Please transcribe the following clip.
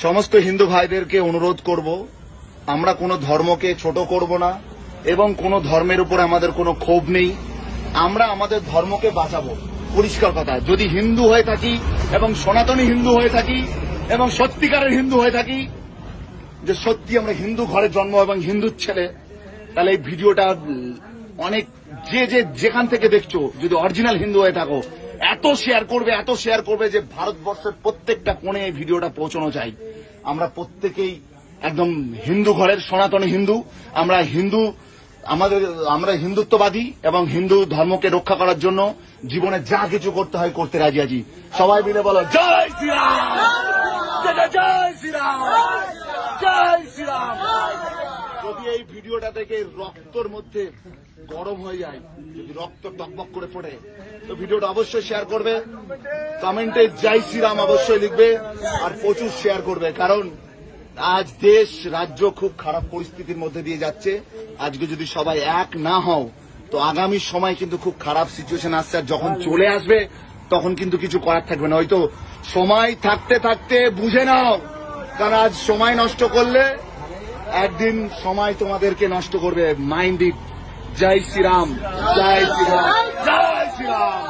সমস্ত হিন্দু ভাইদেরকে অনুরোধ করব, আমরা কোনো ধর্মকে ছোট করব না এবং কোনো ধর্মের উপর আমাদের কোনো ক্ষোভ নেই। আমরা আমাদের ধর্মকে বাঁচাবো। পরিষ্কার কথা, যদি হিন্দু হয়ে থাকি এবং সনাতনী হিন্দু হয়ে থাকি এবং সত্যিকারের হিন্দু হয়ে থাকি, যে সত্যি আমরা হিন্দু ঘরে জন্ম এবং হিন্দুর ছেলে, তাহলে এই ভিডিওটা অনেক যেখান থেকে দেখছো, যদি অরিজিনাল হিন্দু হয়ে থাকো, এত শেয়ার করবে যে ভারতবর্ষের প্রত্যেকটা কোণে এই ভিডিওটা পৌঁছানো চাই। আমরা প্রত্যেকেই একদম হিন্দু ঘরের সনাতনী হিন্দু, আমরা হিন্দুত্ববাদী এবং হিন্দু ধর্মকে রক্ষা করার জন্য জীবনে যা কিছু করতে হয় করতে রাজি আছি। সবাই মিলে বলো জয় শ্রীরাম, জয় শ্রীরাম, জয় শ্রীরাম। যদি এই ভিডিওটা থেকে রক্তর মধ্যে গরম হয়ে যায়, যদি রক্ত টকবক করে ফোটে, তো ভিডিওটা অবশ্যই শেয়ার করবে, কমেন্টে জয় শ্রীরাম অবশ্যই লিখবে আর প্রচুর শেয়ার করবে। কারণ আজ দেশ রাজ্য খুব খারাপ পরিস্থিতির মধ্যে দিয়ে যাচ্ছে। আজকে যদি সবাই এক না হও, তো আগামী সময় কিন্তু খুব খারাপ সিচুয়েশন আসছে। আর যখন চলে আসবে তখন কিন্তু কিছু করার থাকবে না। হয়তো সময় থাকতে থাকতে বুঝে নাও, কারণ আজ সময় নষ্ট করলে একদিন সময় তোমাদেরকে নষ্ট করবে। Mind it. জয় শ্রীরাম, জয় শ্রীরাম, জয় শ্রীরাম।